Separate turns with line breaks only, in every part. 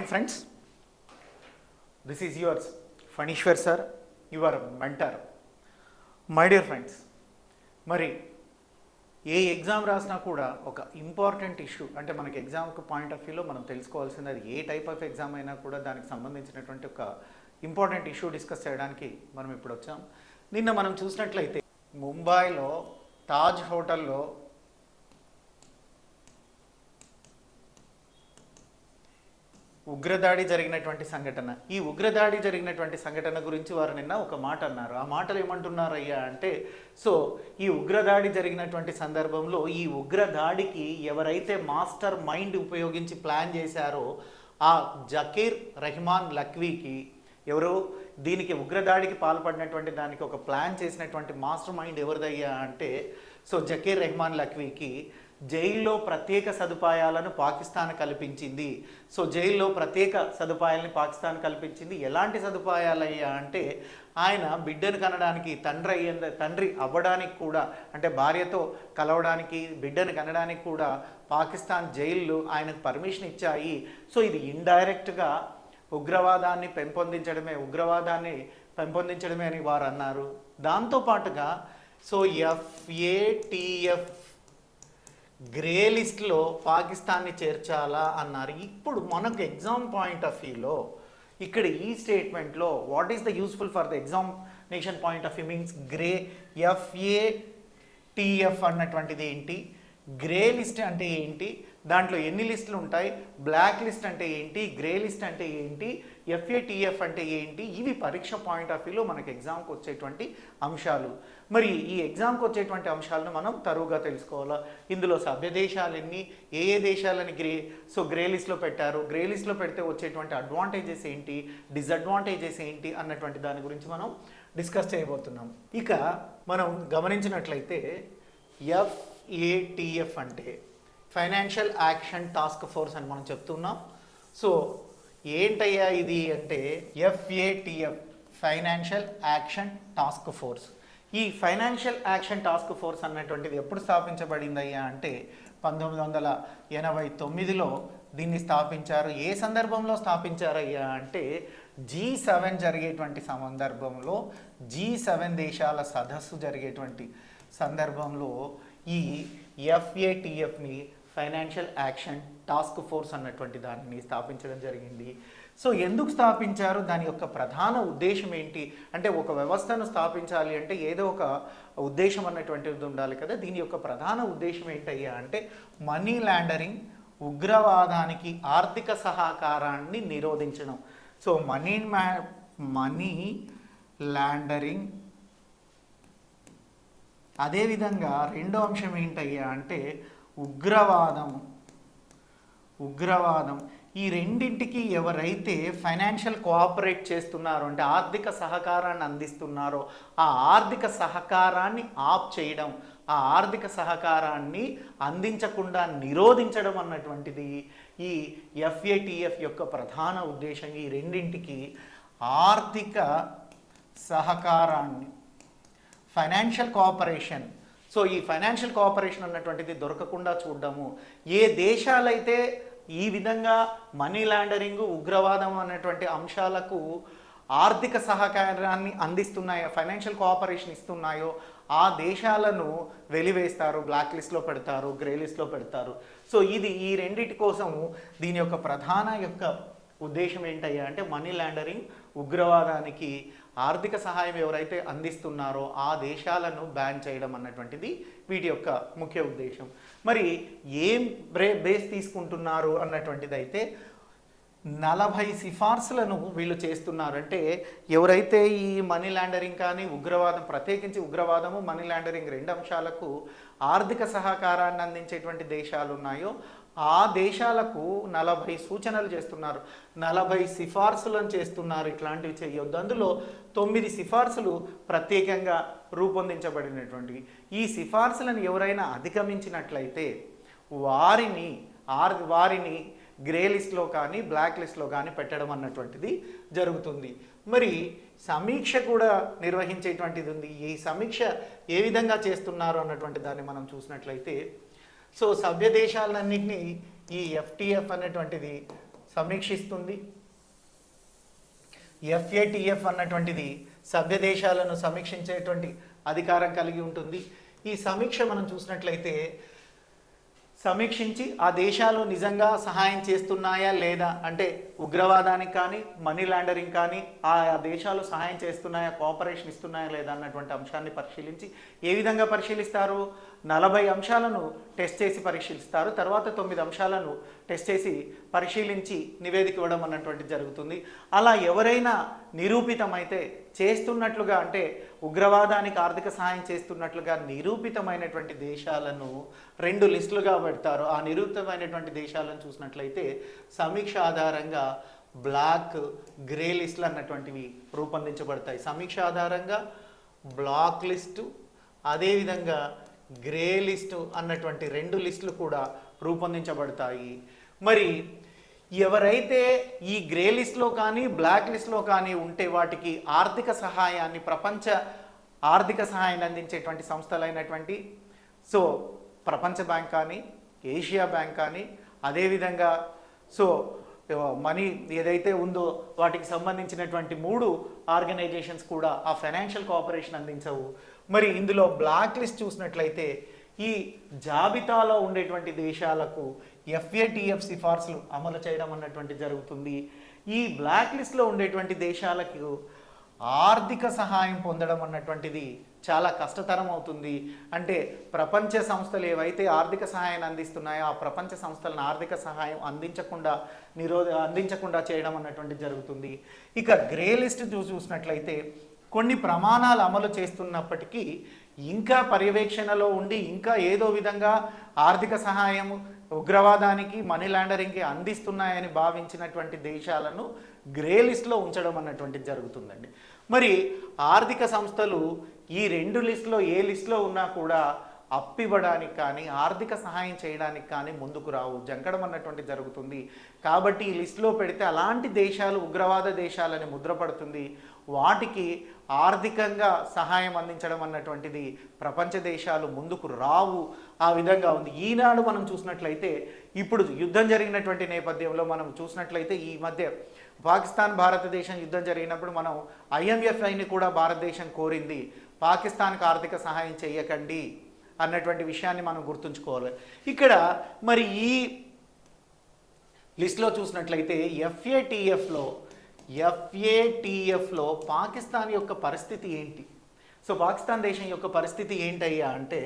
friends, this is yours Fanishwar sir, your mentor. My dear friends, మరి ఏ exam రాసినా కూడా ఒక ఇంపార్టెంట్ ఇష్యూ అంటే మనకి ఎగ్జామ్కి పాయింట్ ఆఫ్ వ్యూలో మనం తెలుసుకోవాల్సింది, అది ఏ టైప్ ఆఫ్ ఎగ్జామ్ అయినా కూడా దానికి సంబంధించినటువంటి ఒక ఇంపార్టెంట్ ఇష్యూ డిస్కస్ చేయడానికి మనం ఇప్పుడు వచ్చాం. నిన్న మనం చూసినట్లయితే ముంబైలో తాజ్ హోటల్లో ఉగ్రదాడి జరిగినటువంటి సంఘటన, ఈ ఉగ్రదాడి జరిగినటువంటి సంఘటన గురించి వారు నిన్న ఒక మాట అన్నారు. ఆ మాటలు ఏమంటున్నారయ్యా అంటే, సో ఈ ఉగ్రదాడి జరిగినటువంటి సందర్భంలో ఈ ఉగ్రదాడికి ఎవరైతే మాస్టర్ మైండ్ ఉపయోగించి ప్లాన్ చేశారో ఆ జకీర్ రెహమాన్ లఖ్వీకి, ఎవరు దీనికి ఉగ్రదాడికి పాల్పడినటువంటి దానికి ఒక ప్లాన్ చేసినటువంటి మాస్టర్ మైండ్ ఎవరిదయ్యా అంటే, సో జకీర్ రెహమాన్ లఖ్వీకి జైల్లో ప్రత్యేక సదుపాయాలను పాకిస్తాన్ కల్పించింది. సో జైల్లో ప్రత్యేక సదుపాయాలని పాకిస్తాన్ కల్పించింది. ఎలాంటి సదుపాయాలయ్యా అంటే, ఆయన బిడ్డను కనడానికి, తండ్రి అవ్వడానికి కూడా, అంటే భార్యతో కలవడానికి, బిడ్డను కనడానికి కూడా పాకిస్తాన్ జైళ్ళు ఆయనకు పర్మిషన్ ఇచ్చాయి. సో ఇది ఇండైరెక్ట్గా ఉగ్రవాదాన్ని పెంపొందించడమే అని వారు అన్నారు. దాంతోపాటుగా సో FATF గ్రే లిస్ట్లో పాకిస్తాన్ని చేర్చాలా అన్నారు. ఇప్పుడు మనకు ఎగ్జామ్ పాయింట్ ఆఫ్ వ్యూలో ఇక్కడ ఈ స్టేట్మెంట్లో what is the useful for the examination point of view means grey FATF అన్నటువంటిది ఏంటి, గ్రే లిస్ట్ అంటే ఏంటి, దాంట్లో ఎన్ని లిస్టులు ఉంటాయి, బ్లాక్ లిస్ట్ అంటే ఏంటి, గ్రే లిస్ట్ అంటే ఏంటి, FATF అంటే ఏంటి, ఇవి పరీక్ష పాయింట్ ఆఫ్ వ్యూలో మనకు ఎగ్జామ్కి వచ్చేటువంటి అంశాలు. మరి ఈ ఎగ్జామ్కి వచ్చేటువంటి అంశాలను మనం తరువుగా తెలుసుకోవాలా. ఇందులో సభ్య దేశాలు ఎన్ని, ఏ దేశాలని గ్రే లిస్ట్లో పెట్టారు, గ్రే లిస్ట్లో పెడితే వచ్చేటువంటి అడ్వాంటేజెస్ ఏంటి, డిసడ్వాంటేజెస్ ఏంటి అన్నటువంటి దాని గురించి మనం డిస్కస్ చేయబోతున్నాం. ఇక మనం గమనించినట్లయితే FATF అంటే ఫైనాన్షియల్ యాక్షన్ టాస్క్ ఫోర్స్ అని మనం చెప్తున్నాం. సో ఏంటయ్యా ఇది అంటే, FATF financial action task force. ఈ ఫైనాన్షియల్ యాక్షన్ టాస్క్ ఫోర్స్ అన్నటువంటిది ఎప్పుడు స్థాపించబడిందయ్యా అంటే 1989లో దీన్ని స్థాపించారు. ఏ సందర్భంలో స్థాపించారయ్యా అంటే, G7 జరిగేటువంటి సందర్భంలో, G7 దేశాల సదస్సు జరిగేటువంటి సందర్భంలో ఈ FATFని ఫైనాన్షియల్ యాక్షన్ టాస్క్ ఫోర్స్ అన్నటువంటి దానిని స్థాపించడం జరిగింది. సో ఎందుకు స్థాపించారు, దాని యొక్క ప్రధాన ఉద్దేశం ఏంటి అంటే, ఒక వ్యవస్థను స్థాపించాలి అంటే ఏదో ఒక ఉద్దేశం అన్నటువంటిది ఉండాలి కదా. దీని యొక్క ప్రధాన ఉద్దేశం ఏంటయ్యా అంటే, మనీ లాండరింగ్, ఉగ్రవాదానికి ఆర్థిక సహకారాన్ని నిరోధించడం. సో మనీ లాండరింగ్, అదేవిధంగా రెండో అంశం ఏంటయ్యా అంటే ఉగ్రవాదం. ఈ రెండింటికి ఎవరైతే ఫైనాన్షియల్ కోఆపరేట్ చేస్తున్నారో అంటే ఆర్థిక సహకారాన్ని అందిస్తున్నారో ఆ ఆర్థిక సహకారాన్ని ఆప్ చేయడం, ఆ ఆర్థిక సహకారాన్ని అందించకుండా నిరోధించడం అన్నటువంటిది ఈ FATF యొక్క ప్రధాన ఉద్దేశం. ఈ రెండింటికి ఆర్థిక సహకారాన్ని, ఫైనాన్షియల్ కోఆపరేషన్, సో ఈ ఫైనాన్షియల్ కోఆపరేషన్ అన్నటువంటిది దొరకకుండా చూడడము. ఏ దేశాలైతే ఈ విధంగా మనీ లాండరింగ్, ఉగ్రవాదం అన్నటువంటి అంశాలకు ఆర్థిక సహకారాన్ని అందిస్తున్నాయో, ఫైనాన్షియల్ కోఆపరేషన్ ఇస్తున్నాయో ఆ దేశాలను వెలివేస్తారు, బ్లాక్ లిస్ట్లో పెడతారు, గ్రే లిస్ట్లో పెడతారు. సో ఇది ఈ రెండిటి కోసము దీని యొక్క ప్రధాన ఉద్దేశం ఏంటయ్యా అంటే, మనీ లాండరింగ్, ఉగ్రవాదానికి ఆర్థిక సహాయం ఎవరైతే అందిస్తున్నారో ఆ దేశాలను బ్యాన్ చేయడం అన్నటువంటిది వీటి యొక్క ముఖ్య ఉద్దేశం. మరి ఏం బేస్ తీసుకుంటున్నారు అన్నటువంటిది అయితే 40 సిఫార్సులను వీళ్ళు చేస్తున్నారు. అంటే ఎవరైతే ఈ మనీ లాండరింగ్ కానీ ఉగ్రవాదం, ప్రత్యేకించి ఉగ్రవాదము, మనీ లాండరింగ్ రెండు అంశాలకు ఆర్థిక సహకారాన్ని అందించేటువంటి దేశాలు ఉన్నాయో ఆ దేశాలకు 40 సూచనలు చేస్తున్నారు, 40 సిఫార్సులను చేస్తున్నారు. ఇట్లాంటివి చేయొద్దు. అందులో 9 సిఫార్సులు ప్రత్యేకంగా రూపొందించబడినటువంటివి. ఈ సిఫార్సులను ఎవరైనా అధిగమించినట్లయితే వారిని గ్రే లిస్ట్లో కానీ బ్లాక్ లిస్ట్లో కానీ పెట్టడం అన్నటువంటిది జరుగుతుంది. మరి సమీక్ష కూడా నిర్వహించేటువంటిది ఉంది. ఈ సమీక్ష ఏ విధంగా చేస్తున్నారు అన్నటువంటి దాన్ని మనం చూసినట్లయితే, సో సభ్య దేశాలన్నింటినీ ఈ FATF అనేటువంటిది సమీక్షిస్తుంది. FATF అన్నటువంటిది సభ్య దేశాలను సమీక్షించేటువంటి అధికారం కలిగి ఉంటుంది. ఈ సమీక్ష మనం చూసినట్లయితే సమీక్షించి ఆ దేశాలు నిజంగా సహాయం చేస్తున్నాయా లేదా, అంటే ఉగ్రవాదానికి కానీ మనీ లాండరింగ్ కానీ ఆ దేశాలు సహాయం చేస్తున్నాయా, కోఆపరేషన్ ఇస్తున్నాయా లేదా అన్నటువంటి అంశాన్ని పరిశీలించి ఏ విధంగా పరిశీలిస్తారు, 40 అంశాలను టెస్ట్ చేసి పరిశీలిస్తారు. తర్వాత 9 అంశాలను టెస్ట్ చేసి పరిశీలించి నివేదిక ఇవ్వడం అన్నటువంటిది జరుగుతుంది. అలా ఎవరైనా నిరూపితమైతే చేస్తున్నట్లుగా, అంటే ఉగ్రవాదానికి ఆర్థిక సహాయం చేస్తున్నట్లుగా నిరూపితమైనటువంటి దేశాలను 2 లిస్టులుగా పెడతారు. ఆ నిరూపితమైనటువంటి దేశాలను చూసినట్లయితే సమీక్ష ఆధారంగా బ్లాక్, గ్రే లిస్టులు అన్నటువంటివి రూపొందించబడతాయి. సమీక్ష ఆధారంగా బ్లాక్ లిస్టు, అదేవిధంగా గ్రే లిస్టు అన్నటువంటి 2 లిస్టులు కూడా రూపొందించబడతాయి. మరి ఎవరైతే ఈ గ్రే లిస్ట్లో కానీ బ్లాక్ లిస్ట్లో కానీ ఉంటే వాటికి ఆర్థిక సహాయాన్ని, ప్రపంచ ఆర్థిక సహాయాన్ని అందించేటువంటి సంస్థలైనటువంటి ప్రపంచ బ్యాంక్ కానీ, ఏషియా బ్యాంక్ కానీ, అదేవిధంగా మనీ ఏదైతే ఉందో వాటికి సంబంధించినటువంటి 3 ఆర్గనైజేషన్స్ కూడా ఆ ఫైనాన్షియల్ కోఆపరేషన్ అందించవు. మరి ఇందులో బ్లాక్ లిస్ట్ చూసినట్లయితే ఈ జాబితాలో ఉండేటువంటి దేశాలకు FATF సిఫార్సులు అమలు చేయడం అన్నటువంటి జరుగుతుంది. ఈ బ్లాక్ లిస్ట్లో ఉండేటువంటి దేశాలకు ఆర్థిక సహాయం పొందడం అన్నటువంటిది చాలా కష్టతరం అవుతుంది. అంటే ప్రపంచ సంస్థలు ఏవైతే ఆర్థిక సహాయాన్ని అందిస్తున్నాయో ఆ ప్రపంచ సంస్థలను ఆర్థిక సహాయం అందించకుండా చేయడం అన్నటువంటిది జరుగుతుంది. ఇక గ్రే లిస్ట్ చూసినట్లయితే కొన్ని ప్రమాణాలు అమలు చేస్తున్నప్పటికీ ఇంకా పర్యవేక్షణలో ఉండి ఇంకా ఏదో విధంగా ఆర్థిక సహాయం ఉగ్రవాదానికి, మనీ లాండరింగ్కి అందిస్తున్నాయని భావించినటువంటి దేశాలను గ్రే లిస్ట్లో ఉంచడం అన్నటువంటిది జరుగుతుందండి. మరి ఆర్థిక సంస్థలు ఈ 2 లిస్టులో ఏ లిస్టులో ఉన్నా కూడా అప్పివ్వడానికి కానీ ఆర్థిక సహాయం చేయడానికి కానీ ముందుకు రావు, జంకడం అన్నటువంటి జరుగుతుంది. కాబట్టి ఈ లిస్టులో పెడితే అలాంటి దేశాలు ఉగ్రవాద దేశాలని ముద్రపడుతుంది. వాటికి ఆర్థికంగా సహాయం అందించడం అన్నటువంటిది ప్రపంచ దేశాలు ముందుకు రావు. ఆ విధంగా ఉంది. ఈనాడు మనం చూసినట్లయితే ఇప్పుడు యుద్ధం జరిగినటువంటి నేపథ్యంలో మనం చూసినట్లయితే ఈ మధ్య పాకిస్తాన్ భారతదేశం యుద్ధం జరిగినప్పుడు మనం IMFని కూడా భారతదేశం కోరింది, పాకిస్తాన్కి ఆర్థిక సహాయం చేయకండి అన్నటువంటి విషయాన్ని మనం గుర్తుంచుకోవాలి. ఇక్కడ మరి ఈ లిస్ట్లో చూసినట్లయితే FATFలో పాకిస్తాన్ యొక్క పరిస్థితి ఏంటి? పాకిస్తాన్ దేశం యొక్క పరిస్థితి ఏంటయ్యా అంటే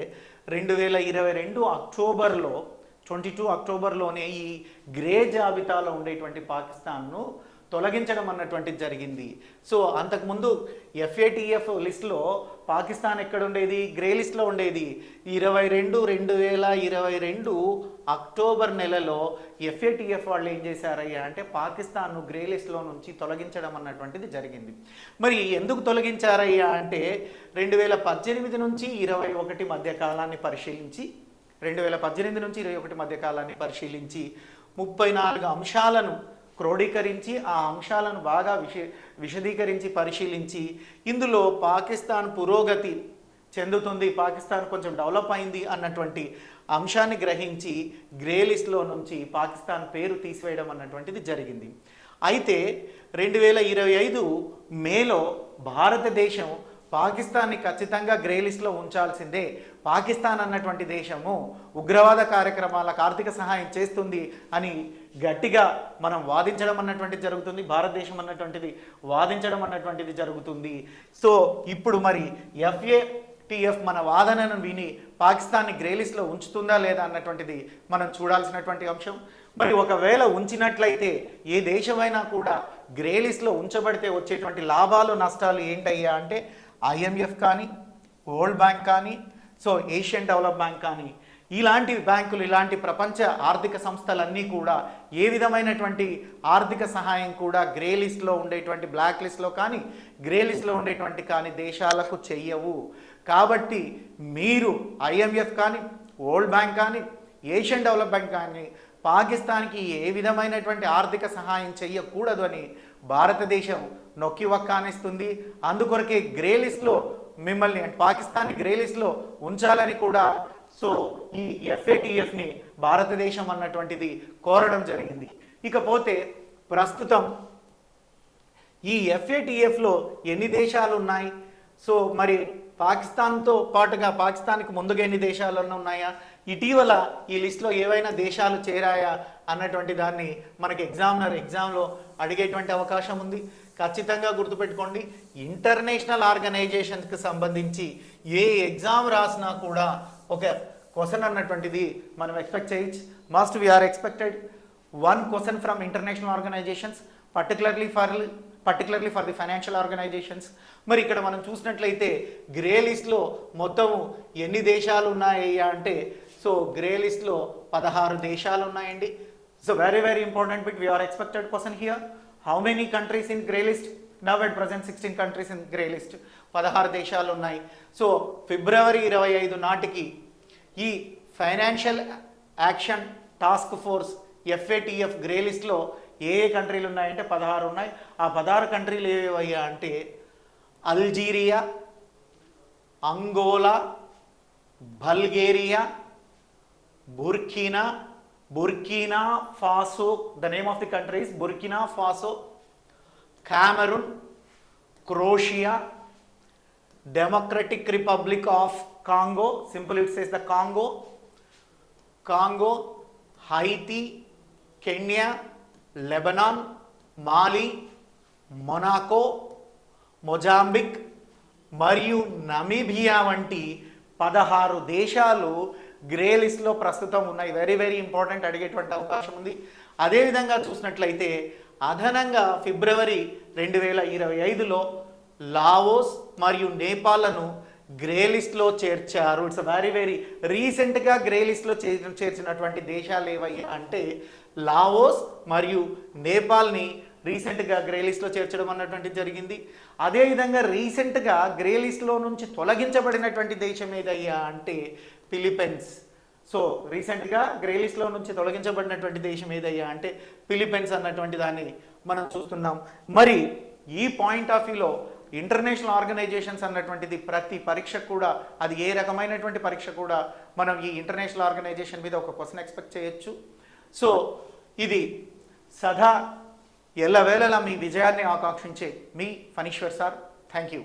2022 అక్టోబర్లో 22 అక్టోబర్లోనే ఈ గ్రే జాబితాలో ఉండేటువంటి పాకిస్తాన్ను తొలగించడం అన్నటువంటిది జరిగింది. అంతకుముందు FATF లిస్ట్లో పాకిస్తాన్ ఎక్కడ ఉండేది? గ్రే లిస్ట్లో ఉండేది. 2022 అక్టోబర్ నెలలో FATF వాళ్ళు ఏం చేశారయ్యా అంటే పాకిస్తాన్ను గ్రే లిస్ట్లో నుంచి తొలగించడం అన్నటువంటిది జరిగింది. మరి ఎందుకు తొలగించారయ్యా అంటే 2018 నుంచి 21 మధ్య కాలాన్ని పరిశీలించి 34 అంశాలను క్రోడీకరించి ఆ అంశాలను బాగా విశదీకరించి పరిశీలించి ఇందులో పాకిస్తాన్ పురోగతి చెందుతుంది, పాకిస్తాన్ కొంచెం డెవలప్ అయింది అన్నటువంటి అంశాన్ని గ్రహించి గ్రే లిస్ట్లో నుంచి పాకిస్తాన్ పేరు తీసివేయడం అన్నటువంటిది జరిగింది. అయితే 2025 మేలో భారతదేశం పాకిస్తాన్ని ఖచ్చితంగా గ్రే లిస్ట్లో ఉంచాల్సిందే, పాకిస్తాన్ అన్నటువంటి దేశము ఉగ్రవాద కార్యక్రమాలకు ఆర్థిక సహాయం చేస్తుంది అని గట్టిగా మనం వాదించడం అన్నటువంటిది జరుగుతుంది. భారతదేశం అన్నటువంటిది వాదించడం అన్నటువంటిది జరుగుతుంది. ఇప్పుడు మరి FATF మన వాదనను విని పాకిస్తాన్ని గ్రే లిస్ట్లో ఉంచుతుందా లేదా అన్నటువంటిది మనం చూడాల్సినటువంటి అంశం. మరి ఒకవేళ ఉంచినట్లయితే ఏ దేశమైనా కూడా గ్రే లిస్ట్లో ఉంచబడితే వచ్చేటువంటి లాభాలు నష్టాలు ఏంటయ్యా అంటే IMF కానీ, వరల్డ్ బ్యాంక్ కానీ, ఏషియన్ డెవలప్ బ్యాంక్ కానీ ఇలాంటి బ్యాంకులు, ఇలాంటి ప్రపంచ ఆర్థిక సంస్థలన్నీ కూడా ఏ విధమైనటువంటి ఆర్థిక సహాయం కూడా గ్రే లిస్ట్లో ఉండేటువంటి, బ్లాక్ లిస్ట్లో కానీ గ్రే లిస్ట్లో ఉండేటువంటి కానీ దేశాలకు చెయ్యవు. కాబట్టి మీరు IMF కానీ, వరల్డ్ బ్యాంక్ కానీ, ఏషియన్ డెవలప్ బ్యాంక్ కానీ పాకిస్తాన్కి ఏ విధమైనటువంటి ఆర్థిక సహాయం చెయ్యకూడదు అని భారతదేశం నొక్కి వక్కానిస్తుంది. అందుకొరకే గ్రే లిస్ట్లో మిమ్మల్ని, పాకిస్తాన్ గ్రే లిస్ట్లో ఉంచాలని కూడా ఈ FATFని భారతదేశం అన్నటువంటిది కోరడం జరిగింది. ఇకపోతే ప్రస్తుతం ఈ FATFలో ఎన్ని దేశాలు ఉన్నాయి, సో మరి పాకిస్తాన్తో పాటుగా పాకిస్తాన్కి ముందుగా ఎన్ని దేశాలు ఉన్నాయా, ఇటీవల ఈ లిస్ట్లో ఏవైనా దేశాలు చేరాయా అన్నటువంటి దాన్ని మనకి ఎగ్జామ్లో అడిగేటువంటి అవకాశం ఉంది. ఖచ్చితంగా గుర్తుపెట్టుకోండి, ఇంటర్నేషనల్ ఆర్గనైజేషన్స్కి సంబంధించి ఏ ఎగ్జామ్ రాసినా కూడా ఒక క్వశ్చన్ అన్నటువంటిది మనం ఎక్స్పెక్ట్ చేయొచ్చు. Must we are expected one question from international organizations, particularly for the financial organizations. మరి ఇక్కడ మనం చూసినట్లయితే గ్రే లిస్ట్లో మొత్తం ఎన్ని దేశాలు ఉన్నాయి అంటే, సో గ్రే లిస్ట్లో 16 దేశాలు ఉన్నాయండి. So very important bit, we are expected question here. How many countries in grey list? Now at present 16 countries in grey list. 16 దేశాలు ఉన్నాయి. సో ఫిబ్రవరి 25 నాటికి ఈ financial action task force FATF grey లిస్ట్లో ఏ కంట్రీలు ఉన్నాయంటే 16 ఉన్నాయి. ఆ 16 కంట్రీలు ఏవయ్యా అంటే Algeria, Angola, Bulgaria, Burkina Faso, the name of the countries Burkina Faso, Cameroon, Croatia, Democratic Republic of Congo, simple it says the Congo, Haiti, Kenya, Lebanon, Mali, Monaco, Mozambique మరియు Namibia వంటి 16 దేశాలు గ్రే లిస్ట్లో ప్రస్తుతం ఉన్నాయి. Very important, అడిగేటువంటి అవకాశం ఉంది. అదేవిధంగా చూసినట్లయితే అదనంగా ఫిబ్రవరి 2025లో లావోస్ మరియు నేపాల్లను గ్రే లిస్ట్లో చేర్చారు. ఇట్స్ వెరీ రీసెంట్గా గ్రే లిస్ట్లో చేర్చినటువంటి దేశాలు ఏవయ్యా అంటే లావోస్ మరియు నేపాల్ని రీసెంట్గా గ్రే లిస్ట్లో చేర్చడం అన్నటువంటిది జరిగింది. అదేవిధంగా రీసెంట్గా గ్రే లిస్ట్లో నుంచి తొలగించబడినటువంటి దేశం ఏదయ్యా అంటే ఫిలిప్పైన్స్. సో రీసెంట్గా గ్రే లిస్ట్లో నుంచి తొలగించబడినటువంటి దేశం ఏదయ్యా అంటే ఫిలిప్పైన్స్ అన్నటువంటి దాన్ని మనం చూస్తున్నాం. మరి ఈ పాయింట్ ఆఫ్ వ్యూలో ఇంటర్నేషనల్ ఆర్గనైజేషన్స్ అన్నటువంటిది ప్రతి పరీక్ష కూడా, అది ఏ రకమైనటువంటి పరీక్ష కూడా మనం ఈ ఇంటర్నేషనల్ ఆర్గనైజేషన్ మీద ఒక క్వశ్చన్ ఎక్స్పెక్ట్ చేయొచ్చు. సో ఇది సదా ఎల్లవేళలా మీ విజయాన్ని ఆకాంక్షించే మీ ఫణీశ్వర్ సార్. Thank you.